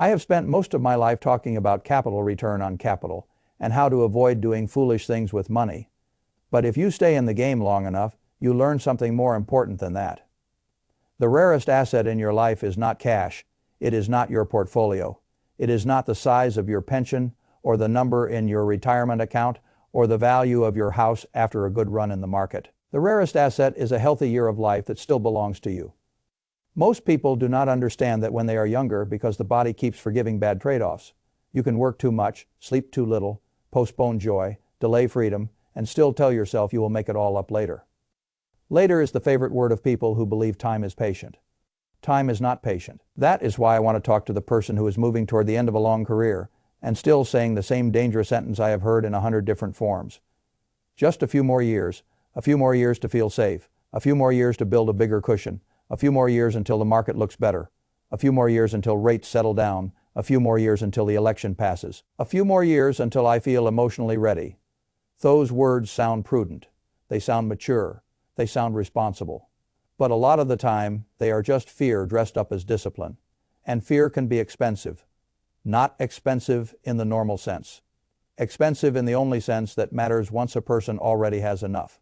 I have spent most of my life talking about capital return on capital and how to avoid doing foolish things with money. But if you stay in the game long enough, you learn something more important than that. The rarest asset in your life is not cash. It is not your portfolio. It is not the size of your pension or the number in your retirement account or the value of your house after a good run in the market. The rarest asset is a healthy year of life that still belongs to you. Most people do not understand that when they are younger because the body keeps forgiving bad trade-offs. You can work too much, sleep too little, postpone joy, delay freedom, and still tell yourself you will make it all up later. Later is the favorite word of people who believe time is patient. Time is not patient. That is why I want to talk to the person who is moving toward the end of a long career and still saying the same dangerous sentence I have heard in 100 different forms. Just a few more years to feel safe, a few more years to build a bigger cushion, a few more years until the market looks better, a few more years until rates settle down, a few more years until the election passes, a few more years until I feel emotionally ready. Those words sound prudent. They sound mature. They sound responsible. But a lot of the time, they are just fear dressed up as discipline. And fear can be expensive. Not expensive in the normal sense. Expensive in the only sense that matters once a person already has enough.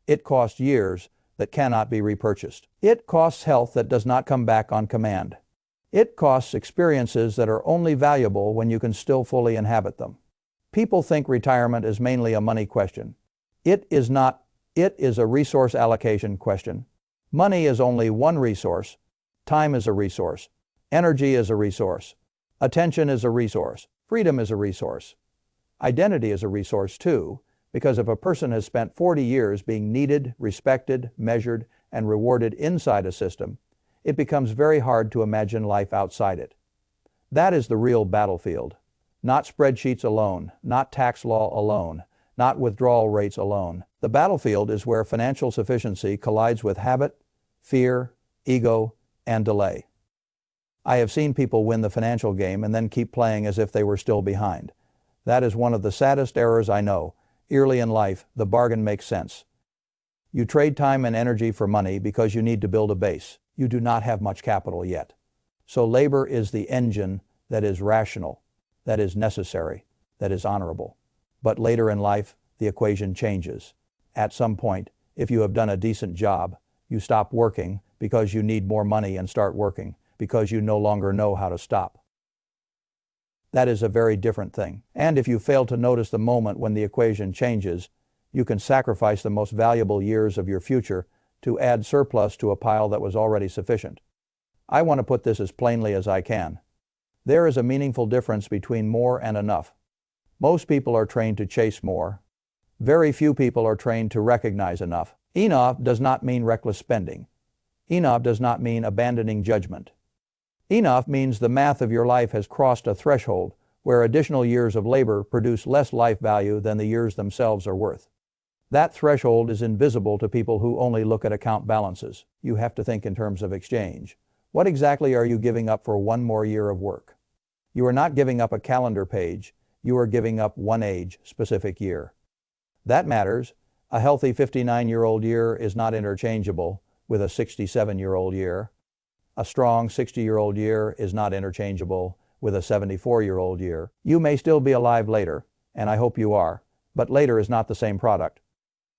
It costs years that cannot be repurchased. It costs health that does not come back on command. It costs experiences that are only valuable when you can still fully inhabit them. People think retirement is mainly a money question. It is not. It is a resource allocation question. Money is only one resource. Time is a resource. Energy is a resource. Attention is a resource. Freedom is a resource. Identity is a resource too, because if a person has spent 40 years being needed, respected, measured, and rewarded inside a system, it becomes very hard to imagine life outside it. That is the real battlefield. Not spreadsheets alone, not tax law alone, not withdrawal rates alone. The battlefield is where financial sufficiency collides with habit, fear, ego, and delay. I have seen people win the financial game and then keep playing as if they were still behind. That is one of the saddest errors I know. Early in life, the bargain makes sense. You trade time and energy for money because you need to build a base. You do not have much capital yet. So labor is the engine that is rational, that is necessary, that is honorable. But later in life, the equation changes. At some point, if you have done a decent job, you stop working because you need more money and start working because you no longer know how to stop. That is a very different thing. And if you fail to notice the moment when the equation changes, you can sacrifice the most valuable years of your future to add surplus to a pile that was already sufficient. I want to put this as plainly as I can. There is a meaningful difference between more and enough. Most people are trained to chase more. Very few people are trained to recognize enough. Enough does not mean reckless spending. Enough does not mean abandoning judgment. Enough means the math of your life has crossed a threshold where additional years of labor produce less life value than the years themselves are worth. That threshold is invisible to people who only look at account balances. You have to think in terms of exchange. What exactly are you giving up for one more year of work? You are not giving up a calendar page. You are giving up one age-specific year. That matters. A healthy 59-year-old year is not interchangeable with a 67-year-old year. A strong 60-year-old year is not interchangeable with a 74-year-old year. You may still be alive later, and I hope you are, but later is not the same product.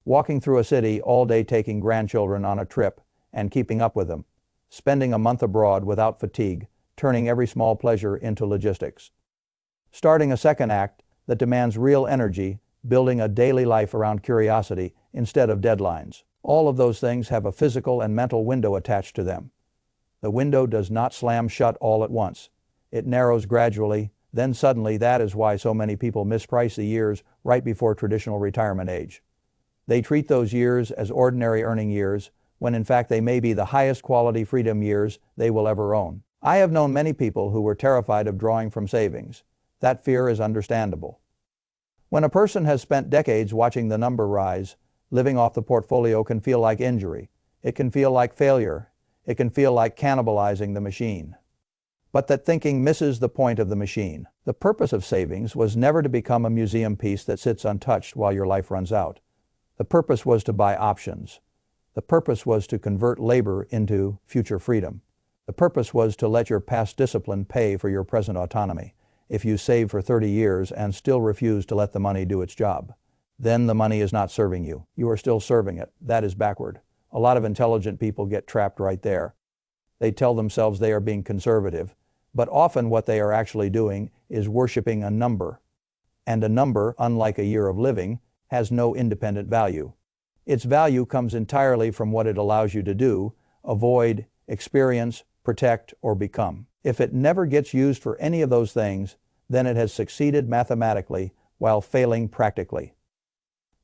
Walking through a city all day taking grandchildren on a trip and keeping up with them. Spending a month abroad without fatigue, turning every small pleasure into logistics. Starting a second act that demands real energy, building a daily life around curiosity instead of deadlines. All of those things have a physical and mental window attached to them. The window does not slam shut all at once. It narrows gradually, then suddenly. That is why so many people misprice the years right before traditional retirement age. They treat those years as ordinary earning years, when in fact they may be the highest quality freedom years they will ever own. I have known many people who were terrified of drawing from savings. That fear is understandable. When a person has spent decades watching the number rise, living off the portfolio can feel like injury. It can feel like failure. It can feel like cannibalizing the machine. But that thinking misses the point of the machine. The purpose of savings was never to become a museum piece that sits untouched while your life runs out. The purpose was to buy options. The purpose was to convert labor into future freedom. The purpose was to let your past discipline pay for your present autonomy. If you save for 30 years and still refuse to let the money do its job, then the money is not serving you. You are still serving it. That is backward. A lot of intelligent people get trapped right there. They tell themselves they are being conservative, but often what they are actually doing is worshiping a number. And a number, unlike a year of living, has no independent value. Its value comes entirely from what it allows you to do, avoid, experience, protect, or become. If it never gets used for any of those things, then it has succeeded mathematically while failing practically.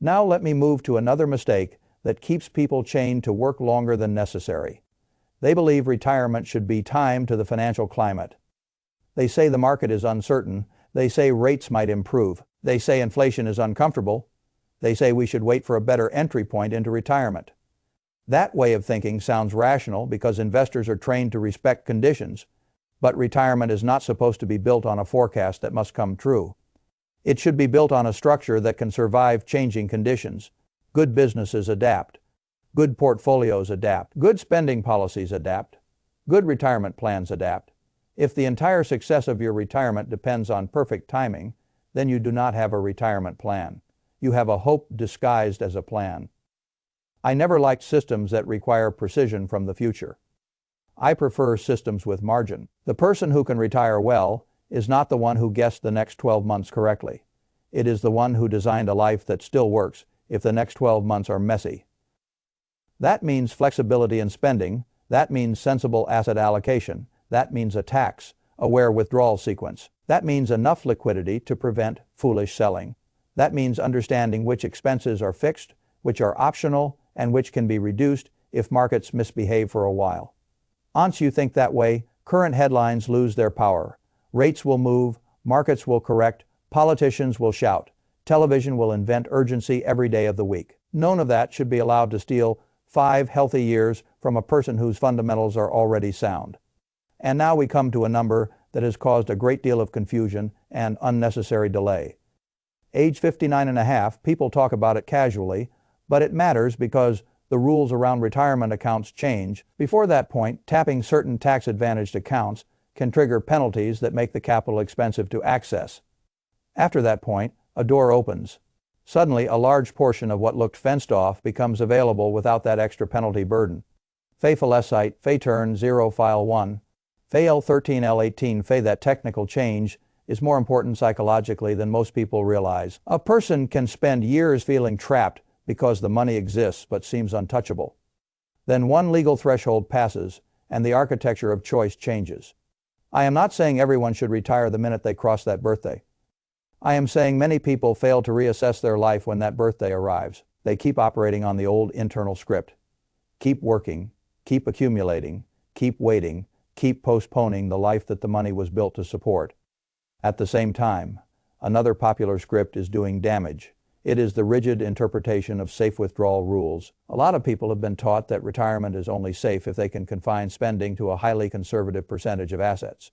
Now let me move to another mistake that keeps people chained to work longer than necessary. They believe retirement should be timed to the financial climate. They say the market is uncertain. They say rates might improve. They say inflation is uncomfortable. They say we should wait for a better entry point into retirement. That way of thinking sounds rational because investors are trained to respect conditions, but retirement is not supposed to be built on a forecast that must come true. It should be built on a structure that can survive changing conditions. Good businesses adapt. Good portfolios adapt. Good spending policies adapt. Good retirement plans adapt. If the entire success of your retirement depends on perfect timing, then you do not have a retirement plan. You have a hope disguised as a plan. I never liked systems that require precision from the future. I prefer systems with margin. The person who can retire well is not the one who guessed the next 12 months correctly. It is the one who designed a life that still works if the next 12 months are messy. That means flexibility in spending. That means sensible asset allocation. That means a tax-aware withdrawal sequence. That means enough liquidity to prevent foolish selling. That means understanding which expenses are fixed, which are optional, and which can be reduced if markets misbehave for a while. Once you think that way, current headlines lose their power. Rates will move, markets will correct, politicians will shout, television will invent urgency every day of the week. None of that should be allowed to steal 5 healthy years from a person whose fundamentals are already sound. And now we come to a number that has caused a great deal of confusion and unnecessary delay. Age 59 and a half, people talk about it casually, but it matters because the rules around retirement accounts change. Before that point, tapping certain tax-advantaged accounts can trigger penalties that make the capital expensive to access. After that point, a door opens. Suddenly, a large portion of what looked fenced off becomes available without that extra penalty burden. Fay Turn 0 File 1, Fay L13 L18 Fay. That technical change is more important psychologically than most people realize. A person can spend years feeling trapped because the money exists but seems untouchable. Then one legal threshold passes and the architecture of choice changes. I am not saying everyone should retire the minute they cross that birthday. I am saying many people fail to reassess their life when that birthday arrives. They keep operating on the old internal script. Keep working, keep accumulating, keep waiting, keep postponing the life that the money was built to support. At the same time, another popular script is doing damage. It is the rigid interpretation of safe withdrawal rules. A lot of people have been taught that retirement is only safe if they can confine spending to a highly conservative percentage of assets.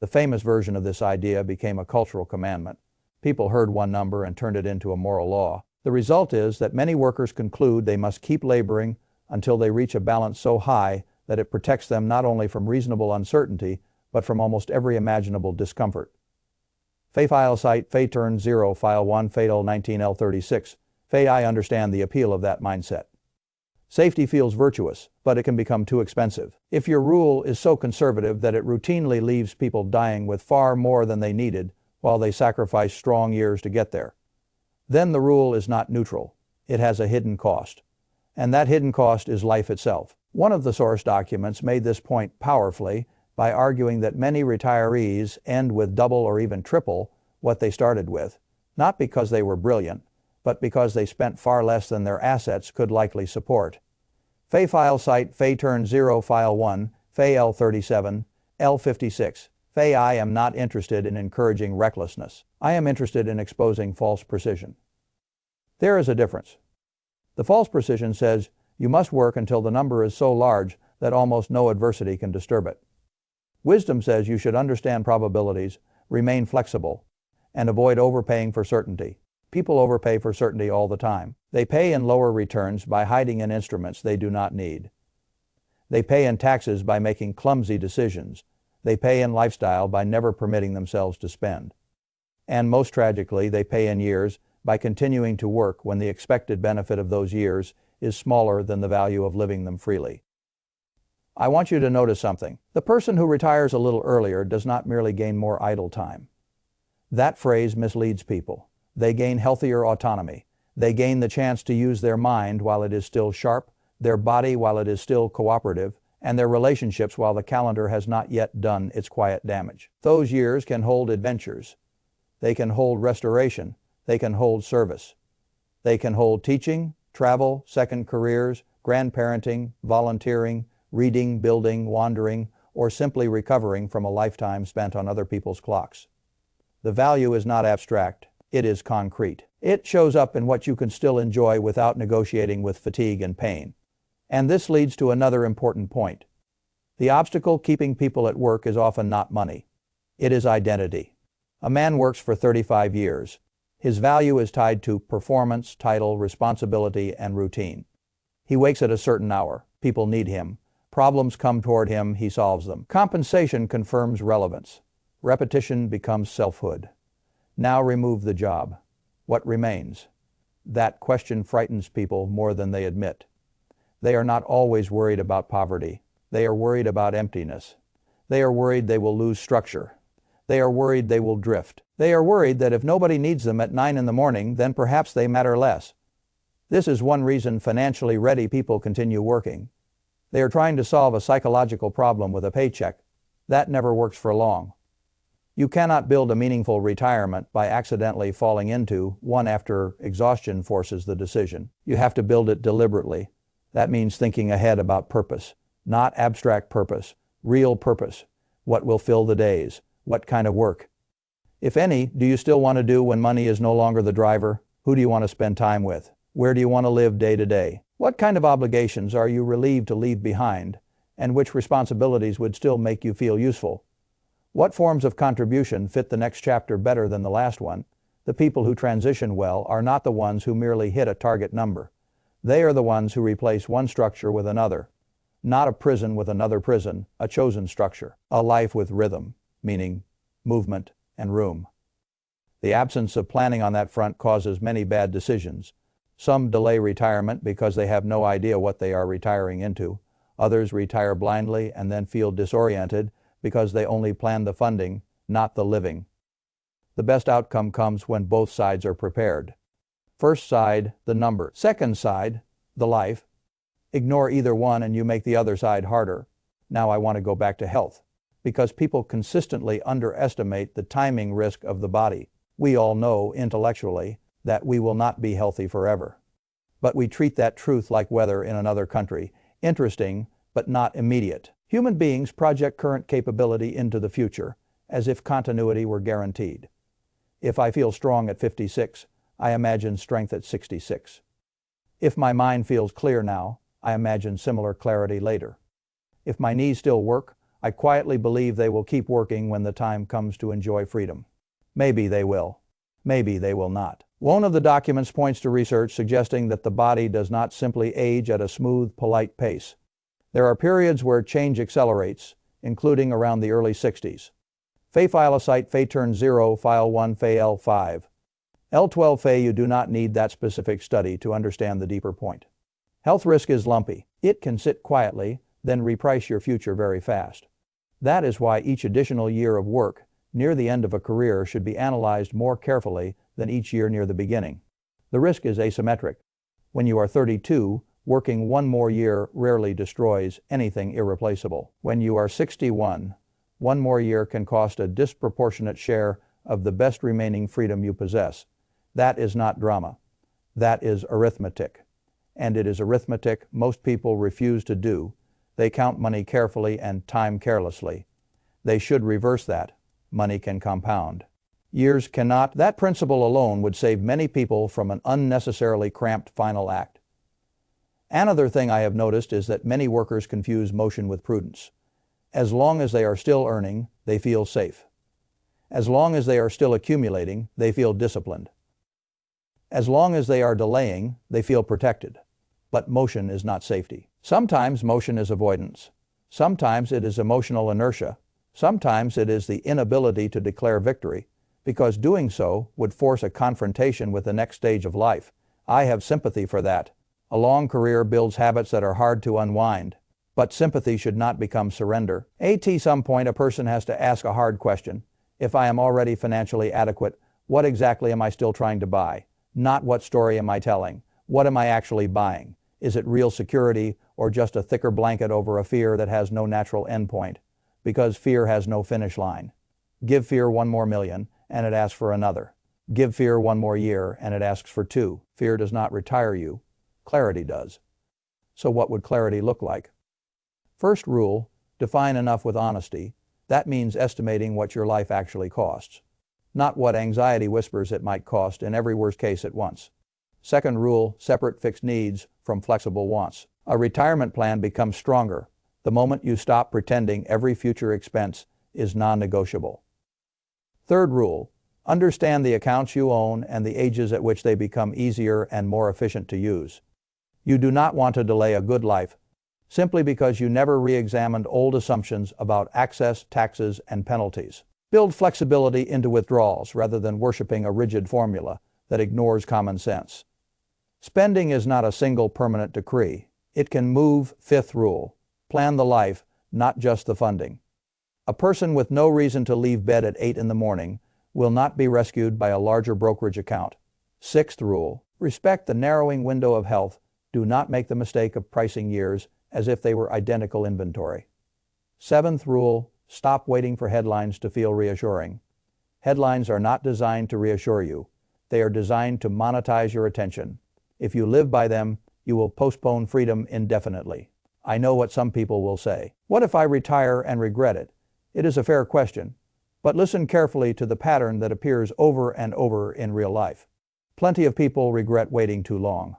The famous version of this idea became a cultural commandment. People heard one number and turned it into a moral law. The result is that many workers conclude they must keep laboring until they reach a balance so high that it protects them not only from reasonable uncertainty, but from almost every imaginable discomfort. Fay Turn 0 File 1 Fatal 19L36. Fay. I understand the appeal of that mindset. Safety feels virtuous, but it can become too expensive. If your rule is so conservative that it routinely leaves people dying with far more than they needed while they sacrifice strong years to get there, then the rule is not neutral. It has a hidden cost. And that hidden cost is life itself. One of the source documents made this point powerfully by arguing that many retirees end with double or even triple what they started with, not because they were brilliant, but because they spent far less than their assets could likely support. Fay Turn 0 File 1, Fay L37, L56. Fay. I am not interested in encouraging recklessness. I am interested in exposing false precision. There is a difference. The false precision says you must work until the number is so large that almost no adversity can disturb it. Wisdom says you should understand probabilities, remain flexible, and avoid overpaying for certainty. People overpay for certainty all the time. They pay in lower returns by hiding in instruments they do not need. They pay in taxes by making clumsy decisions. They pay in lifestyle by never permitting themselves to spend. And most tragically, they pay in years by continuing to work when the expected benefit of those years is smaller than the value of living them freely. I want you to notice something. The person who retires a little earlier does not merely gain more idle time. That phrase misleads people. They gain healthier autonomy. They gain the chance to use their mind while it is still sharp, their body while it is still cooperative, and their relationships while the calendar has not yet done its quiet damage. Those years can hold adventures. They can hold restoration. They can hold service. They can hold teaching, travel, second careers, grandparenting, volunteering, reading, building, wandering, or simply recovering from a lifetime spent on other people's clocks. The value is not abstract. It is concrete. It shows up in what you can still enjoy without negotiating with fatigue and pain. And this leads to another important point. The obstacle keeping people at work is often not money. It is identity. A man works for 35 years. His value is tied to performance, title, responsibility, and routine. He wakes at a certain hour. People need him. Problems come toward him, he solves them. Compensation confirms relevance. Repetition becomes selfhood. Now remove the job. What remains? That question frightens people more than they admit. They are not always worried about poverty. They are worried about emptiness. They are worried they will lose structure. They are worried they will drift. They are worried that if nobody needs them at 9 in the morning, then perhaps they matter less. This is one reason financially ready people continue working. They are trying to solve a psychological problem with a paycheck. That never works for long. You cannot build a meaningful retirement by accidentally falling into one after exhaustion forces the decision. You have to build it deliberately. That means thinking ahead about purpose, not abstract purpose, real purpose. What will fill the days? What kind of work? If any, do you still want to do when money is no longer the driver? Who do you want to spend time with? Where do you want to live day to day? What kind of obligations are you relieved to leave behind? And which responsibilities would still make you feel useful? What forms of contribution fit the next chapter better than the last one? The people who transition well are not the ones who merely hit a target number. They are the ones who replace one structure with another. Not a prison with another prison, a chosen structure. A life with rhythm, meaning movement and room. The absence of planning on that front causes many bad decisions. Some delay retirement because they have no idea what they are retiring into. Others retire blindly and then feel disoriented because they only plan the funding, not the living. The best outcome comes when both sides are prepared. First side, the number. Second side, the life. Ignore either one and you make the other side harder. Now I want to go back to health. Because people consistently underestimate the timing risk of the body. We all know intellectually that we will not be healthy forever. But we treat that truth like weather in another country, interesting but not immediate. Human beings project current capability into the future, as if continuity were guaranteed. If I feel strong at 56, I imagine strength at 66. If my mind feels clear now, I imagine similar clarity later. If my knees still work, I quietly believe they will keep working when the time comes to enjoy freedom. Maybe they will. Maybe they will not. One of the documents points to research suggesting that the body does not simply age at a smooth, polite pace. There are periods where change accelerates, including around the early 60s. Fe filosite Fe turn 0, file 1 Fe L5. L12 Fe you do not need that specific study to understand the deeper point. Health risk is lumpy. It can sit quietly, then reprice your future very fast. That is why each additional year of work near the end of a career should be analyzed more carefully than each year near the beginning. The risk is asymmetric. When you are 32, working one more year rarely destroys anything irreplaceable. When you are 61, one more year can cost a disproportionate share of the best remaining freedom you possess. That is not drama. That is arithmetic. And it is arithmetic most people refuse to do. They count money carefully and time carelessly. They should reverse that. Money can compound. Years cannot. That principle alone would save many people from an unnecessarily cramped final act. Another thing I have noticed is that many workers confuse motion with prudence. As long as they are still earning, they feel safe. As long as they are still accumulating, they feel disciplined. As long as they are delaying, they feel protected. but motion is not safety. Sometimes motion is avoidance. Sometimes it is emotional inertia. Sometimes it is the inability to declare victory, because doing so would force a confrontation with the next stage of life. I have sympathy for that. A long career builds habits that are hard to unwind. But sympathy should not become surrender. At some point, a person has to ask a hard question. If I am already financially adequate, what exactly am I still trying to buy? Not what story am I telling? What am I actually buying? Is it real security or just a thicker blanket over a fear that has no natural endpoint? Because fear has no finish line. Give fear 1 more million and it asks for another. Give fear 1 more year and it asks for 2. Fear does not retire you. Clarity does. So what would clarity look like? First rule, define enough with honesty. That means estimating what your life actually costs, not what anxiety whispers it might cost in every worst case at once. Second rule, separate fixed needs from flexible wants. A retirement plan becomes stronger the moment you stop pretending every future expense is non-negotiable. Third rule, understand the accounts you own and the ages at which they become easier and more efficient to use. You do not want to delay a good life simply because you never re-examined old assumptions about access, taxes, and penalties. Build flexibility into withdrawals rather than worshiping a rigid formula that ignores common sense. Spending is not a single permanent decree. It can move. Fifth rule, plan the life, not just the funding. A person with no reason to leave bed at 8 in the morning will not be rescued by a larger brokerage account. Sixth rule, respect the narrowing window of health. Do not make the mistake of pricing years as if they were identical inventory. Seventh rule, stop waiting for headlines to feel reassuring. Headlines are not designed to reassure you. They are designed to monetize your attention. If you live by them, you will postpone freedom indefinitely. I know what some people will say. What if I retire and regret it? It is a fair question, but listen carefully to the pattern that appears over and over in real life. Plenty of people regret waiting too long.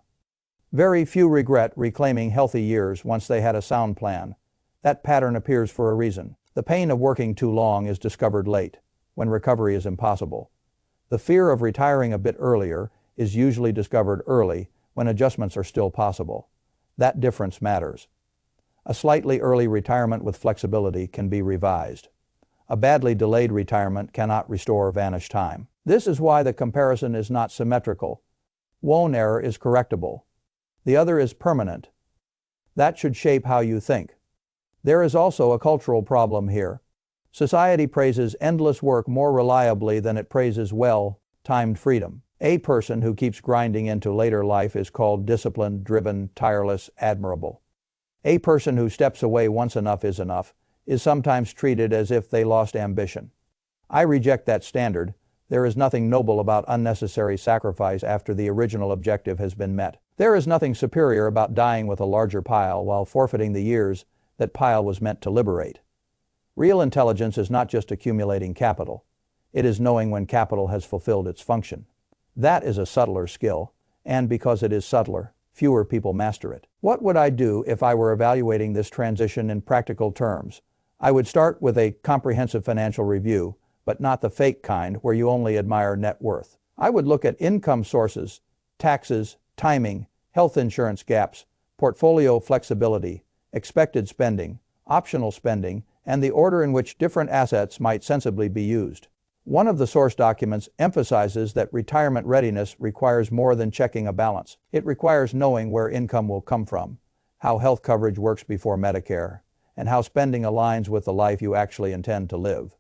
Very few regret reclaiming healthy years once they had a sound plan. That pattern appears for a reason. The pain of working too long is discovered late, when recovery is impossible. The fear of retiring a bit earlier is usually discovered early, when adjustments are still possible. That difference matters. A slightly early retirement with flexibility can be revised. A badly delayed retirement cannot restore vanished time. This is why the comparison is not symmetrical. One error is correctable. The other is permanent. That should shape how you think. There is also a cultural problem here. Society praises endless work more reliably than it praises well-timed freedom. A person who keeps grinding into later life is called disciplined, driven, tireless, admirable. A person who steps away once enough is sometimes treated as if they lost ambition. I reject that standard. There is nothing noble about unnecessary sacrifice after the original objective has been met. There is nothing superior about dying with a larger pile while forfeiting the years that pile was meant to liberate. Real intelligence is not just accumulating capital. It is knowing when capital has fulfilled its function. That is a subtler skill, and because it is subtler, fewer people master it. What would I do if I were evaluating this transition in practical terms? I would start with a comprehensive financial review, but not the fake kind where you only admire net worth. I would look at income sources, taxes, timing, health insurance gaps, portfolio flexibility, expected spending, optional spending, and the order in which different assets might sensibly be used. One of the source documents emphasizes that retirement readiness requires more than checking a balance. It requires knowing where income will come from, how health coverage works before Medicare, and how spending aligns with the life you actually intend to live.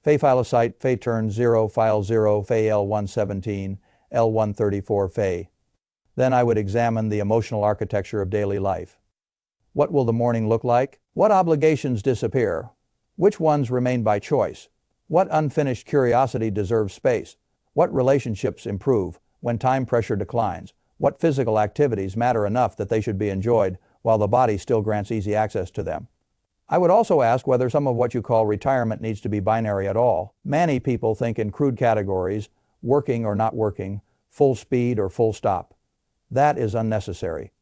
Fay Filosite, Fay Turn 0, File 0, Fay L117, L134 Fay. Then I would examine the emotional architecture of daily life. What will the morning look like? What obligations disappear? Which ones remain by choice? What unfinished curiosity deserves space? What relationships improve when time pressure declines? What physical activities matter enough that they should be enjoyed while the body still grants easy access to them? I would also ask whether some of what you call retirement needs to be binary at all. Many people think in crude categories, working or not working, full speed or full stop. That is unnecessary.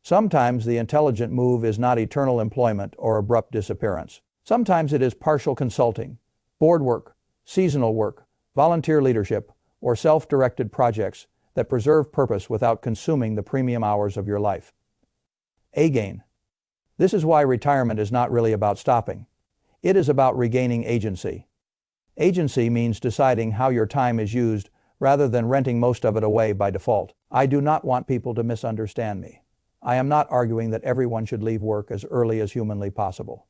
Sometimes the intelligent move is not eternal employment or abrupt disappearance. Sometimes it is partial consulting, board work, seasonal work, volunteer leadership, or self-directed projects that preserve purpose without consuming the premium hours of your life. Again, this is why retirement is not really about stopping. It is about regaining agency. Agency means deciding how your time is used rather than renting most of it away by default. I do not want people to misunderstand me. I am not arguing that everyone should leave work as early as humanly possible.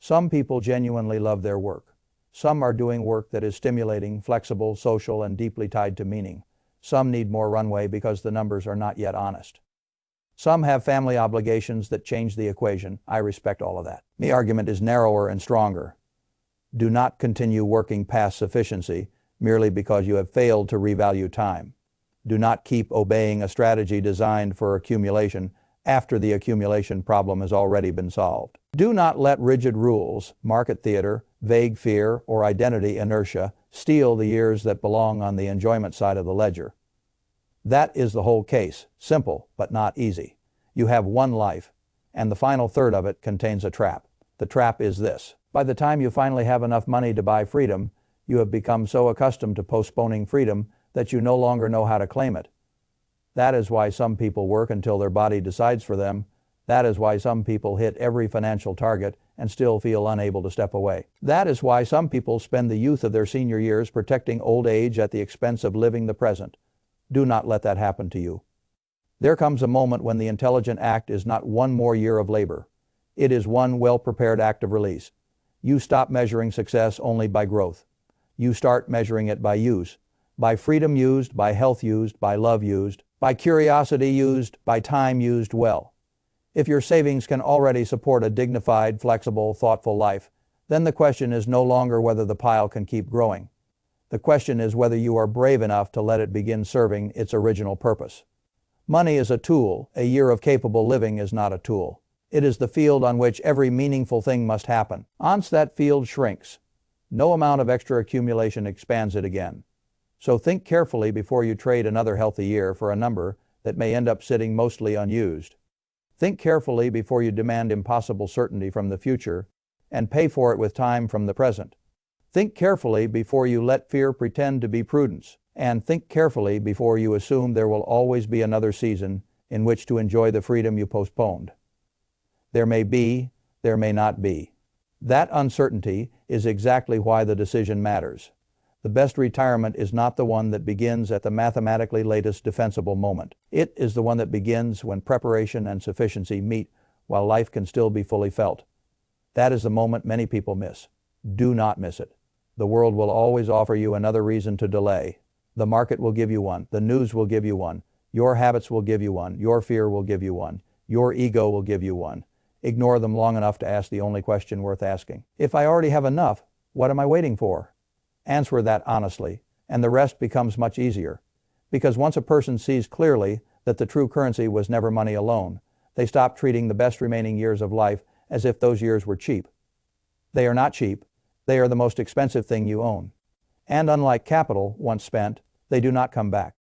Some people genuinely love their work. Some are doing work that is stimulating, flexible, social, and deeply tied to meaning. Some need more runway because the numbers are not yet honest. Some have family obligations that change the equation. I respect all of that. The argument is narrower and stronger. Do not continue working past sufficiency merely because you have failed to revalue time. Do not keep obeying a strategy designed for accumulation after the accumulation problem has already been solved. Do not let rigid rules, market theater, vague fear, or identity inertia steal the years that belong on the enjoyment side of the ledger. That is the whole case. Simple, but not easy. You have one life, and the final third of it contains a trap. The trap is this. By the time you finally have enough money to buy freedom, you have become so accustomed to postponing freedom that you no longer know how to claim it. That is why some people work until their body decides for them. That is why some people hit every financial target and still feel unable to step away. That is why some people spend the youth of their senior years protecting old age at the expense of living the present. Do not let that happen to you. There comes a moment when the intelligent act is not one more year of labor. It is one well-prepared act of release. You stop measuring success only by growth. You start measuring it by use. By freedom used, by health used, by love used, by curiosity used, by time used well. If your savings can already support a dignified, flexible, thoughtful life, then the question is no longer whether the pile can keep growing. The question is whether you are brave enough to let it begin serving its original purpose. Money is a tool. A year of capable living is not a tool. It is the field on which every meaningful thing must happen. Once that field shrinks, no amount of extra accumulation expands it again. So think carefully before you trade another healthy year for a number that may end up sitting mostly unused. Think carefully before you demand impossible certainty from the future and pay for it with time from the present. Think carefully before you let fear pretend to be prudence. And think carefully before you assume there will always be another season in which to enjoy the freedom you postponed. There may be, there may not be. That uncertainty is exactly why the decision matters. The best retirement is not the one that begins at the mathematically latest defensible moment. It is the one that begins when preparation and sufficiency meet while life can still be fully felt. That is the moment many people miss. Do not miss it. The world will always offer you another reason to delay. The market will give you one. The news will give you one. Your habits will give you one. Your fear will give you one. Your ego will give you one. Ignore them long enough to ask the only question worth asking. If I already have enough, what am I waiting for? Answer that honestly, and the rest becomes much easier. Because once a person sees clearly that the true currency was never money alone, they stop treating the best remaining years of life as if those years were cheap. They are not cheap. They are the most expensive thing you own. And unlike capital, once spent, they do not come back.